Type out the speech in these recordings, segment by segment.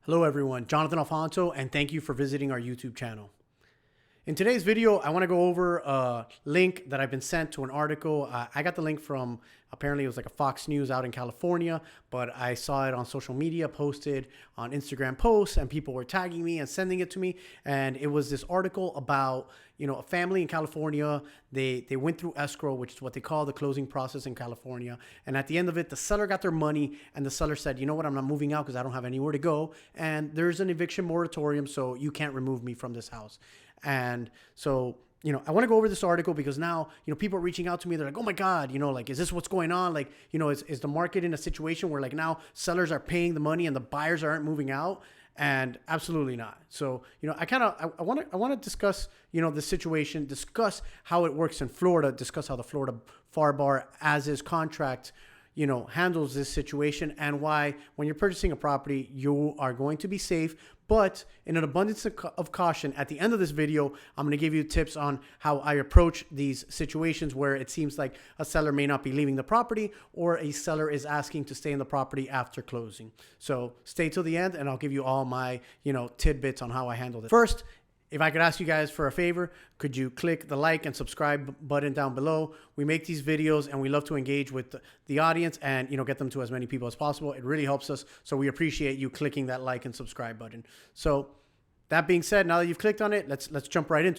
Hello everyone, Jonathan Alfonso, and thank you for visiting our YouTube channel. In today's video, I want to go over a link that I've been sent to an article. I got the link from, apparently it was like a Fox News out in California, but I saw it on social media, posted on Instagram posts, and people were tagging me and sending it to me. And it was this article about, a family in California. They went through escrow, which is what they call the closing process in California. And at the end of it, the seller got their money, and the seller said, you know what, I'm not moving out because I don't have anywhere to go. And there's an eviction moratorium, so you can't remove me from this house. And so, I want to go over this article because now, people are reaching out to me. They're like, oh my God, is this what's going on? Is the market in a situation where now sellers are paying the money and the buyers aren't moving out? And absolutely not. So, I want to discuss, the situation, discuss how it works in Florida, discuss how the Florida FARA as is contract handles this situation, and why when you're purchasing a property, you are going to be safe. But in an abundance of caution, at the end of this video, I'm going to give you tips on how I approach these situations where it seems like a seller may not be leaving the property or a seller is asking to stay in the property after closing. So stay till the end and I'll give you all my, tidbits on how I handle this. First, if I could ask you guys for a favor, could you click the like and subscribe button down below? We make these videos and we love to engage with the audience and, get them to as many people as possible. It really helps us. So we appreciate you clicking that like and subscribe button. So that being said, now that you've clicked on it, let's jump right in.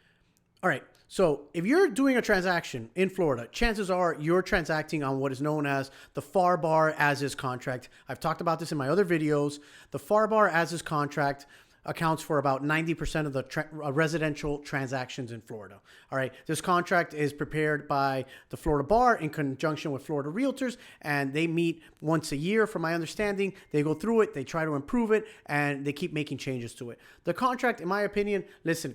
All right. So if you're doing a transaction in Florida, chances are you're transacting on what is known as the FARA as is contract. I've talked about this in my other videos. The FARA as is contract accounts for about 90% of the residential transactions in Florida. All right. This contract is prepared by the Florida Bar in conjunction with Florida Realtors, and they meet once a year, from my understanding. They go through it, they try to improve it, and they keep making changes to it. The contract, in my opinion,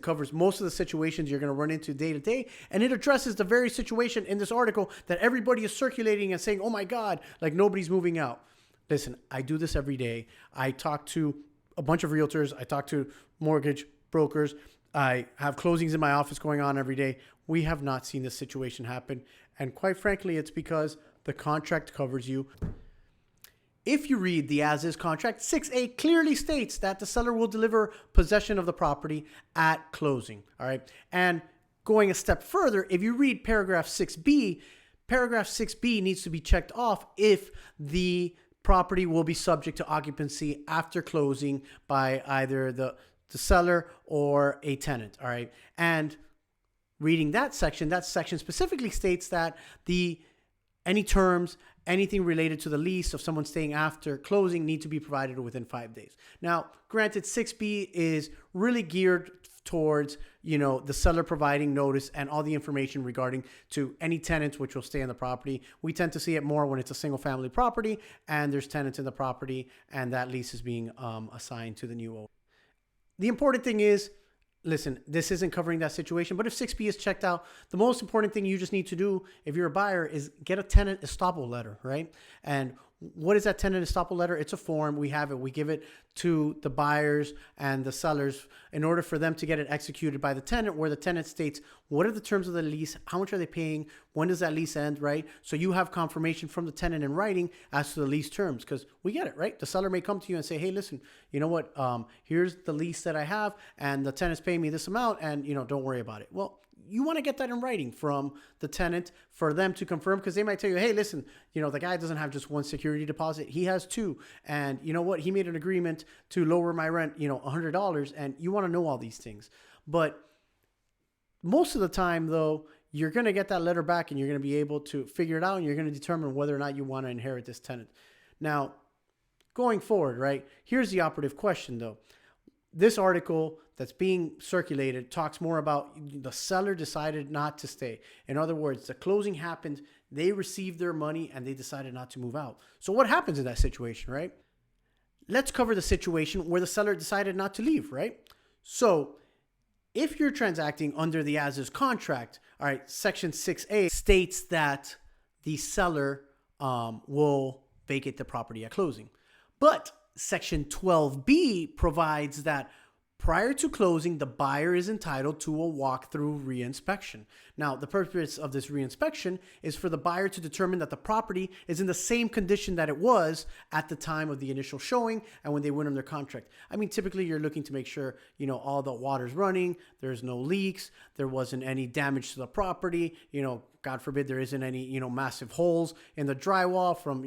covers most of the situations you're going to run into day to day, and it addresses the very situation in this article that everybody is circulating and saying, oh my God, like nobody's moving out. Listen, I do this every day. I talk to a bunch of realtors. I talk to mortgage brokers. I have closings in my office going on every day. We have not seen this situation happen. And quite frankly, it's because the contract covers you. If you read the as-is contract, 6A clearly states that the seller will deliver possession of the property at closing. All right. And going a step further, if you read paragraph 6B needs to be checked off if the property will be subject to occupancy after closing by either the seller or a tenant. All right. And reading that section specifically states that any terms, anything related to the lease of someone staying after closing need to be provided within 5 days. Now, granted, 6B is really geared towards, the seller providing notice and all the information regarding to any tenants which will stay in the property. We tend to see it more when it's a single family property and there's tenants in the property and that lease is being assigned to the new owner. The important thing is, listen, this isn't covering that situation, but if 6B is checked out, the most important thing you just need to do if you're a buyer is get a tenant estoppel letter, right? And what is that tenant estoppel letter? It's a form. We have it. We give it to the buyers and the sellers in order for them to get it executed by the tenant, where the tenant states what are the terms of the lease, how much are they paying, when does that lease end, right? So you have confirmation from the tenant in writing as to the lease terms, because we get it, right? The seller may come to you and say, hey, listen, you know what? Here's the lease that I have and the tenant's paying me this amount and, don't worry about it. Well, you want to get that in writing from the tenant for them to confirm, because they might tell you, hey, listen, the guy doesn't have just one security deposit. He has two. And you know what? He made an agreement to lower my rent, $100. And you want to know all these things. But most of the time, though, you're going to get that letter back and you're going to be able to figure it out and you're going to determine whether or not you want to inherit this tenant. Now, going forward, right, here's the operative question, though. This article that's being circulated talks more about the seller decided not to stay. In other words, the closing happened, they received their money, and they decided not to move out. So what happens in that situation, right? Let's cover the situation where the seller decided not to leave, right? So if you're transacting under the as-is contract, all right, Section 6A states that the seller will vacate the property at closing. But Section 12B provides that Prior to closing, the buyer is entitled to a walkthrough reinspection. Now, the purpose of this reinspection is for the buyer to determine that the property is in the same condition that it was at the time of the initial showing and when they went under contract. I mean, typically you're looking to make sure, all the water's running, there's no leaks, there wasn't any damage to the property, God forbid there isn't any, massive holes in the drywall from,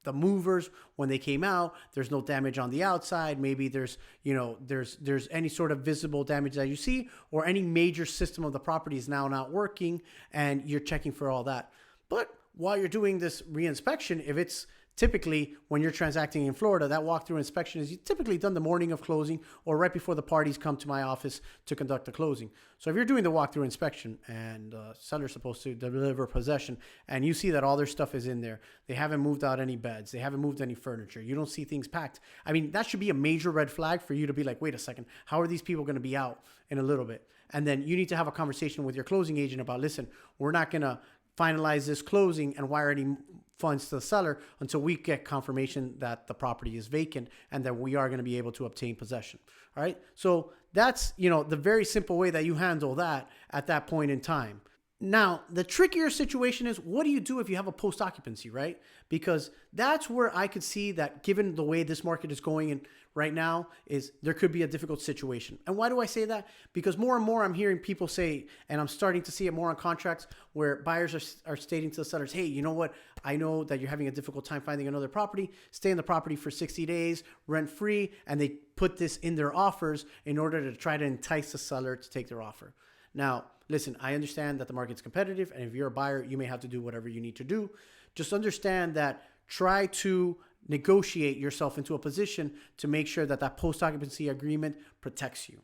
the movers when they came out. There's no damage on the outside. Maybe there's any sort of visible damage that you see, or any major system of the property is now not working, and you're checking for all that. But while you're doing this reinspection, if it's typically when you're transacting in Florida, that walkthrough inspection is typically done the morning of closing or right before the parties come to my office to conduct the closing. So if you're doing the walkthrough inspection and the seller's supposed to deliver possession and you see that all their stuff is in there, they haven't moved out any beds, they haven't moved any furniture, you don't see things packed. I mean, that should be a major red flag for you to be like, wait a second, how are these people going to be out in a little bit? And then you need to have a conversation with your closing agent about, listen, we're not going to finalize this closing and wire any funds to the seller until we get confirmation that the property is vacant and that we are going to be able to obtain possession. All right. So that's, the very simple way that you handle that at that point in time. Now, the trickier situation is, what do you do if you have a post occupancy, right? Because that's where I could see that, given the way this market is going in right now, is there could be a difficult situation. And why do I say that? Because more and more I'm hearing people say, and I'm starting to see it more on contracts, where buyers are stating to the sellers, hey, you know what? I know that you're having a difficult time finding another property. Stay in the property for 60 days, rent free. And they put this in their offers in order to try to entice the seller to take their offer. Now, listen, I understand that the market's competitive, and if you're a buyer, you may have to do whatever you need to do. Just understand that try to negotiate yourself into a position to make sure that that post-occupancy agreement protects you.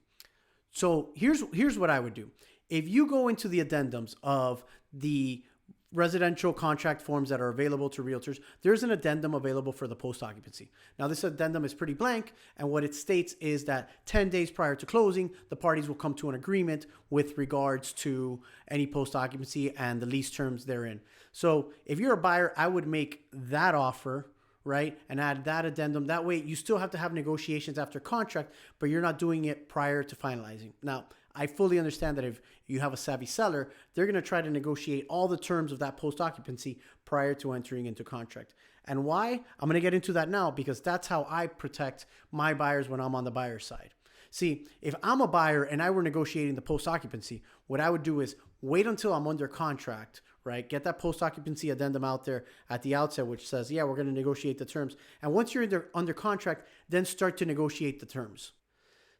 So here's what I would do. If you go into the addendums of the residential contract forms that are available to realtors, there's an addendum available for the post-occupancy. Now, this addendum is pretty blank, and what it states is that 10 days prior to closing, the parties will come to an agreement with regards to any post-occupancy and the lease terms therein. So if you're a buyer, I would make that offer, right, and add that addendum. That way, you still have to have negotiations after contract, but you're not doing it prior to finalizing. Now, I fully understand that if you have a savvy seller, they're going to try to negotiate all the terms of that post-occupancy prior to entering into contract. And why? I'm going to get into that now, because that's how I protect my buyers when I'm on the buyer side. See, if I'm a buyer and I were negotiating the post-occupancy, what I would do is wait until I'm under contract, right? Get that post-occupancy addendum out there at the outset, which says, yeah, we're going to negotiate the terms. And once you're under contract, then start to negotiate the terms.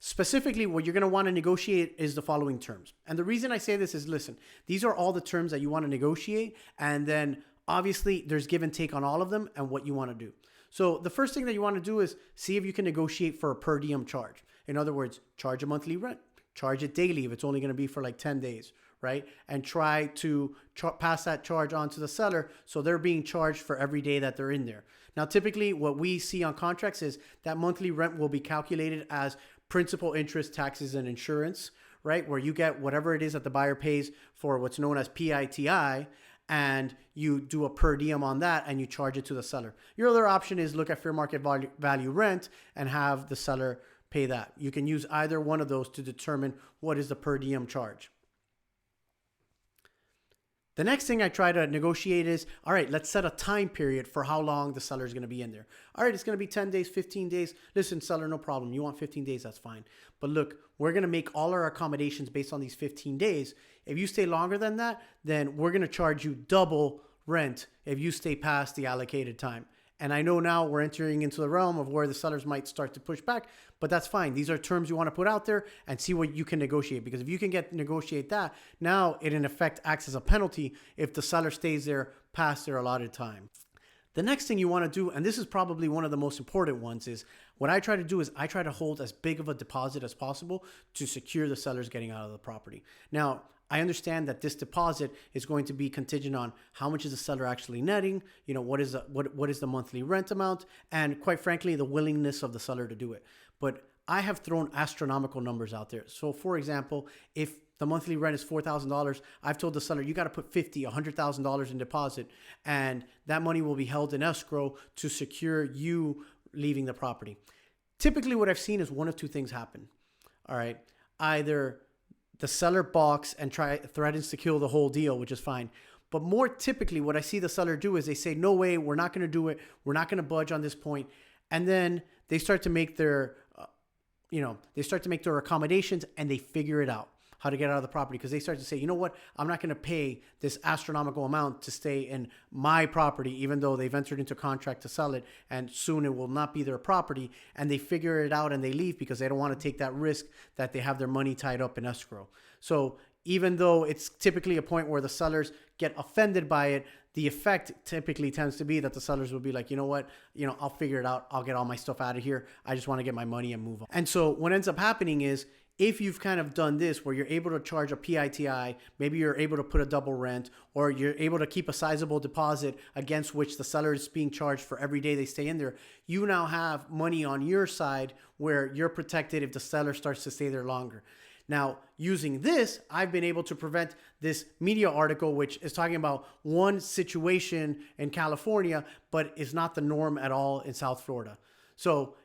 Specifically, what you're going to want to negotiate is the following terms. And the reason I say this is, listen, these are all the terms that you want to negotiate. And then obviously there's give and take on all of them and what you want to do. So the first thing that you want to do is see if you can negotiate for a per diem charge. In other words, charge a monthly rent, charge it daily if it's only going to be for like 10 days, right? And try to pass that charge on to the seller so they're being charged for every day that they're in there. Now, typically what we see on contracts is that monthly rent will be calculated as principal, interest, taxes, and insurance, right? Where you get whatever it is that the buyer pays for what's known as PITI, and you do a per diem on that and you charge it to the seller. Your other option is look at fair market value rent and have the seller pay that. You can use either one of those to determine what is the per diem charge. The next thing I try to negotiate is, all right, let's set a time period for how long the seller is going to be in there. All right, it's going to be 10 days, 15 days. Listen, seller, no problem. You want 15 days, that's fine. But look, we're going to make all our accommodations based on these 15 days. If you stay longer than that, then we're going to charge you double rent if you stay past the allocated time. And I know now we're entering into the realm of where the sellers might start to push back, but that's fine. These are terms you want to put out there and see what you can negotiate. Because if you can negotiate that, now it in effect acts as a penalty if the seller stays there past their allotted time. The next thing you want to do, and this is probably one of the most important ones, is what I try to do is I try to hold as big of a deposit as possible to secure the sellers getting out of the property. Now, I understand that this deposit is going to be contingent on how much is the seller actually netting, what is the monthly rent amount, and quite frankly, the willingness of the seller to do it. But I have thrown astronomical numbers out there. So for example, if the monthly rent is $4,000, I've told the seller, you got to put $50,000, $100,000 in deposit, and that money will be held in escrow to secure you leaving the property. Typically what I've seen is one of two things happen. all right, either the seller balks and threatens to kill the whole deal, which is fine. But more typically, what I see the seller do is they say, no way, we're not going to do it. We're not going to budge on this point. And then they start to make their, they start to make their accommodations, and they figure it out how to get out of the property, because they start to say, you know what, I'm not going to pay this astronomical amount to stay in my property, even though they've entered into contract to sell it, and soon it will not be their property. And they figure it out and they leave because they don't want to take that risk that they have their money tied up in escrow. So even though it's typically a point where the sellers get offended by it, the effect typically tends to be that the sellers will be like, you know what, I'll figure it out. I'll get all my stuff out of here. I just want to get my money and move on. And so what ends up happening is, if you've kind of done this where you're able to charge a PITI, maybe you're able to put a double rent, or you're able to keep a sizable deposit against which the seller is being charged for every day they stay in there, you now have money on your side where you're protected if the seller starts to stay there longer. Now, using this, I've been able to prevent this media article, which is talking about one situation in California, but is not the norm at all in South Florida. So,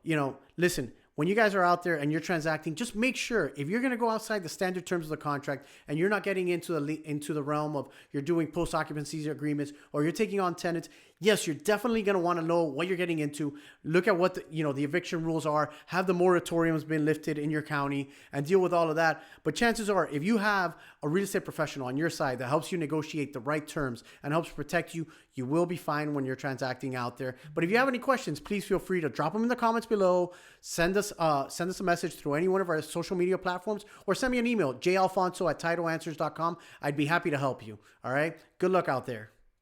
listen, when you guys are out there and you're transacting, just make sure, if you're going to go outside the standard terms of the contract and you're not getting into the realm of you're doing post-occupancy agreements or you're taking on tenants, yes, you're definitely going to want to know what you're getting into. Look at what the eviction rules are. Have the moratoriums been lifted in your county, and deal with all of that. But chances are, if you have a real estate professional on your side that helps you negotiate the right terms and helps protect you, you will be fine when you're transacting out there. But if you have any questions, please feel free to drop them in the comments below. Send us a message through any one of our social media platforms, or send me an email, jalfonso@titleanswers.com. I'd be happy to help you. All right. Good luck out there.